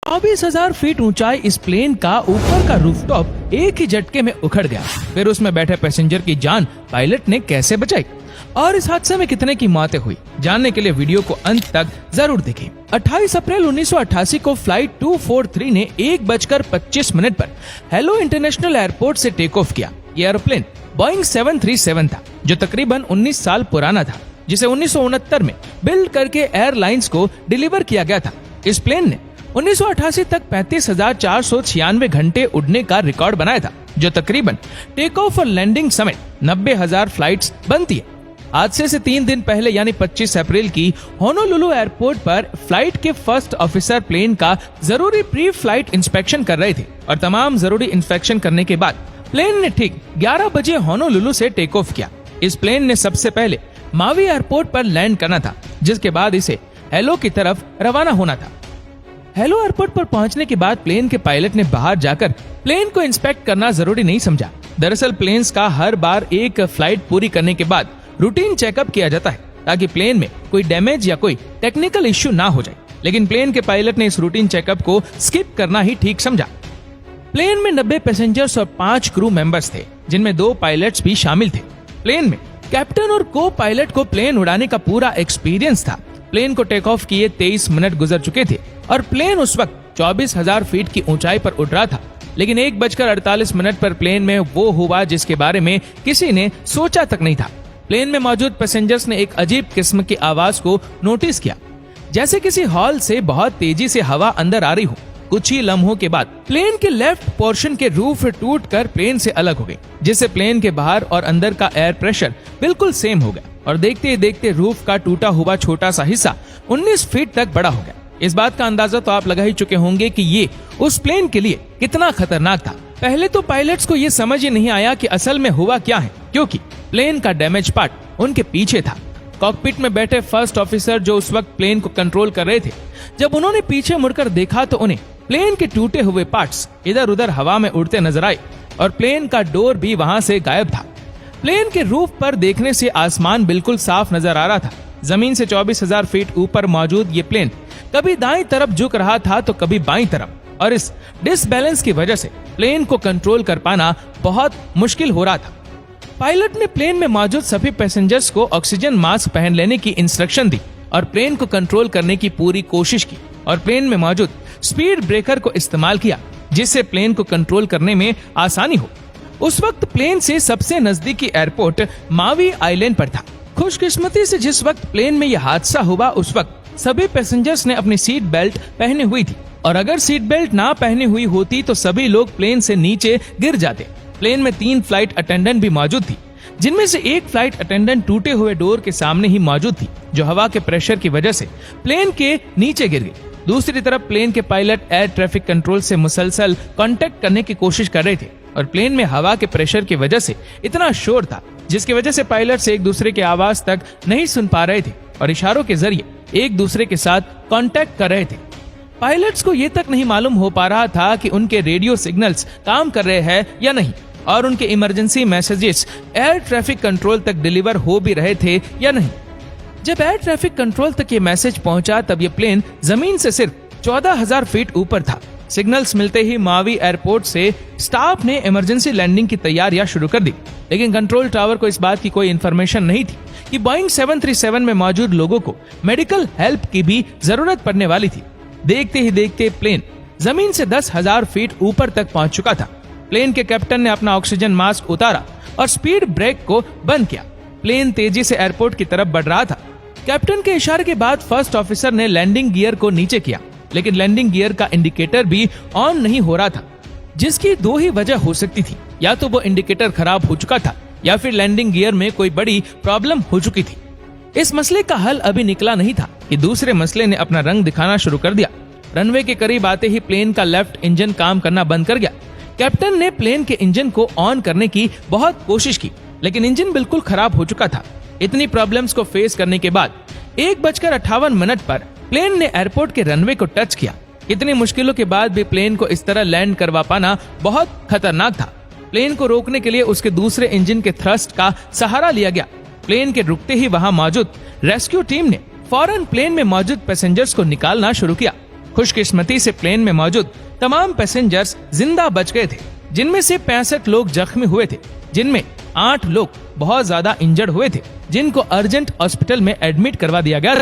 24,000 feet ऊंचाई इस plane का ऊपर का रूफटॉप एक ही झटके में उखड़ गया। फिर उसमें बैठे पैसेंजर की जान पायलट ने कैसे बचाई और इस हादसे में कितने की मौतें हुई, जानने के लिए वीडियो को अंत तक जरूर देखें। 28 अप्रैल 1988 को फ्लाइट 243 ने 1:25 पर हेलो इंटरनेशनल एयरपोर्ट से टेक ऑफ किया। ये एरोप्लेन बोइंग 737 था, जो तकरीबन 19 साल पुराना था, जिसे 1969 में बिल्ड करके एयरलाइंस को डिलीवर किया गया था। इस प्लेन ने 1988 तक 35,496 घंटे उड़ने का रिकॉर्ड बनाया था, जो तकरीबन टेक ऑफ और लैंडिंग समेत 90,000 फ्लाइट्स बनती है। हादसे से 3 दिन पहले यानी 25 अप्रैल की होनोलुलु एयरपोर्ट पर फ्लाइट के फर्स्ट ऑफिसर प्लेन का जरूरी प्री फ्लाइट इंस्पेक्शन कर रहे थे और तमाम जरूरी इंस्पेक्शन करने के बाद प्लेन ने ठीक 11 बजे होनोलुलु से टेक ऑफ किया। इस प्लेन ने सबसे पहले मावी एयरपोर्ट पर लैंड करना था, जिसके बाद इसे हेलो की तरफ रवाना होना था। हेलो एयरपोर्ट पर पहुंचने के बाद प्लेन के पायलट ने बाहर जाकर प्लेन को इंस्पेक्ट करना जरूरी नहीं समझा। दरअसल प्लेन्स का हर बार एक फ्लाइट पूरी करने के बाद रूटीन चेकअप किया जाता है, ताकि प्लेन में कोई डैमेज या कोई टेक्निकल इश्यू ना हो जाए। लेकिन प्लेन के पायलट ने इस रूटीन चेकअप को स्किप करना ही ठीक समझा। प्लेन में 90 पैसेंजर्स और 5 क्रू मेंबर्स थे, जिनमें 2 पायलट्स भी शामिल थे। प्लेन में कैप्टन और को पायलट को प्लेन उड़ाने का पूरा एक्सपीरियंस था। प्लेन को टेक ऑफ किए 23 मिनट गुजर चुके थे और प्लेन उस वक्त 24,000 फीट की ऊंचाई पर उड़ रहा था। लेकिन 1:48 पर प्लेन में वो हुआ जिसके बारे में किसी ने सोचा तक नहीं था। प्लेन में मौजूद पैसेंजर्स ने एक अजीब किस्म की आवाज को नोटिस किया, जैसे किसी हॉल से बहुत तेजी से हवा अंदर आ रही हो। कुछ ही लम्हों के बाद प्लेन के लेफ्ट पोर्शन के रूफ टूटकर प्लेन से अलग हो गई, जिससे प्लेन के बाहर और अंदर का एयर प्रेशर बिल्कुल सेम हो गया और देखते ही देखते रूफ का टूटा हुआ छोटा सा हिस्सा 19 फीट तक बड़ा हो गया। इस बात का अंदाजा तो आप लगा ही चुके होंगे कि ये उस प्लेन के लिए कितना खतरनाक था। पहले तो पायलट्स को ये समझ ही नहीं आया कि असल में हुआ क्या है, क्योंकि प्लेन का डैमेज पार्ट उनके पीछे था। कॉकपिट में बैठे फर्स्ट ऑफिसर जो उस वक्त प्लेन को कंट्रोल कर रहे थे, जब उन्होंने पीछे मुड़कर देखा तो उन्हें प्लेन के टूटे हुए पार्ट्स इधर उधर हवा में उड़ते नजर आए और प्लेन का डोर भी वहां से गायब था। प्लेन के रूफ पर देखने से आसमान बिल्कुल साफ नजर आ रहा था। जमीन से 24,000 फीट ऊपर मौजूद ये प्लेन कभी दाईं तरफ झुक रहा था तो कभी बाईं तरफ, और इस डिसबैलेंस की वजह से प्लेन को कंट्रोल कर पाना बहुत मुश्किल हो रहा था। पायलट ने प्लेन में मौजूद सभी पैसेंजर्स को ऑक्सीजन मास्क पहन लेने की इंस्ट्रक्शन दी और प्लेन को कंट्रोल करने की पूरी कोशिश की और प्लेन में मौजूद स्पीड ब्रेकर को इस्तेमाल किया, जिससे प्लेन को कंट्रोल करने में आसानी हो। उस वक्त प्लेन से सबसे नजदीकी एयरपोर्ट मावी आइलैंड पर था। खुशकिस्मती से जिस वक्त प्लेन में यह हादसा हुआ उस वक्त सभी पैसेंजर्स ने अपनी सीट बेल्ट पहनी हुई थी, और अगर सीट बेल्ट ना पहनी हुई होती तो सभी लोग प्लेन से नीचे गिर जाते। प्लेन में 3 फ्लाइट अटेंडेंट भी मौजूद थी, जिनमें से एक फ्लाइट अटेंडेंट टूटे हुए डोर के सामने ही मौजूद थी, जो हवा के प्रेशर की वजह से प्लेन के नीचे गिर गई। दूसरी तरफ प्लेन के पायलट एयर ट्रैफिक कंट्रोल से मुसलसल कांटेक्ट करने की कोशिश कर रहे थे और प्लेन में हवा के प्रेशर की वजह से इतना शोर था, जिसकी वजह से पायलट्स एक दूसरे की आवाज तक नहीं सुन पा रहे थे और इशारों के जरिए एक दूसरे के साथ कांटेक्ट कर रहे थे। पायलट्स को ये तक नहीं मालूम हो पा रहा था कि उनके रेडियो सिग्नल्स काम कर रहे हैं या नहीं, और उनके emergency messages air traffic control तक डिलीवर हो भी रहे थे या नहीं। जब एयर ट्रैफिक कंट्रोल तक ये मैसेज पहुंचा तब ये प्लेन जमीन से सिर्फ 14,000 फीट ऊपर था। सिग्नल्स मिलते ही मावी एयरपोर्ट से स्टाफ ने इमरजेंसी लैंडिंग की तैयारियां शुरू कर दी, लेकिन कंट्रोल टावर को इस बात की कोई इन्फॉर्मेशन नहीं थी कि बोइंग 737 में मौजूद लोगों को मेडिकल हेल्प की भी जरूरत पड़ने वाली थी। देखते ही देखते प्लेन जमीन से 10,000 फीट ऊपर तक पहुंच चुका था। प्लेन के कैप्टन ने अपना ऑक्सीजन मास्क उतारा और स्पीड ब्रेक को बंद किया। प्लेन तेजी से एयरपोर्ट की तरफ बढ़ रहा था। कैप्टन के इशारे के बाद फर्स्ट ऑफिसर ने लैंडिंग गियर को नीचे किया, लेकिन लैंडिंग गियर का इंडिकेटर भी ऑन नहीं हो रहा था, जिसकी 2 ही वजह हो सकती थी। या तो वो इंडिकेटर खराब हो चुका था या फिर लैंडिंग गियर में कोई बड़ी प्रॉब्लम हो चुकी थी। इस मसले का हल अभी निकला नहीं था कि दूसरे मसले ने अपना रंग दिखाना शुरू कर दिया। रनवे के करीब आते ही प्लेन का लेफ्ट इंजन काम करना बंद कर गया। कैप्टन ने प्लेन के इंजन को ऑन करने की बहुत कोशिश की, लेकिन इंजन बिल्कुल खराब हो चुका था। इतनी प्रॉब्लम्स को फेस करने के बाद 1:58 पर प्लेन ने एयरपोर्ट के रनवे को टच किया। इतनी मुश्किलों के बाद भी प्लेन को इस तरह लैंड करवा पाना बहुत खतरनाक था। प्लेन को रोकने के लिए उसके दूसरे इंजन के थ्रस्ट का सहारा लिया गया। प्लेन के रुकते ही वहां मौजूद रेस्क्यू टीम ने फौरन प्लेन में मौजूद पैसेंजर्स को निकालना शुरू किया खुशकिस्मती से प्लेन में मौजूद तमाम पैसेंजर्स जिंदा बच गए थे, जिनमें से 65 लोग जख्मी हुए थे, जिनमें 8 लोग बहुत ज्यादा इंजर्ड हुए थे, जिनको अर्जेंट हॉस्पिटल में एडमिट करवा दिया गया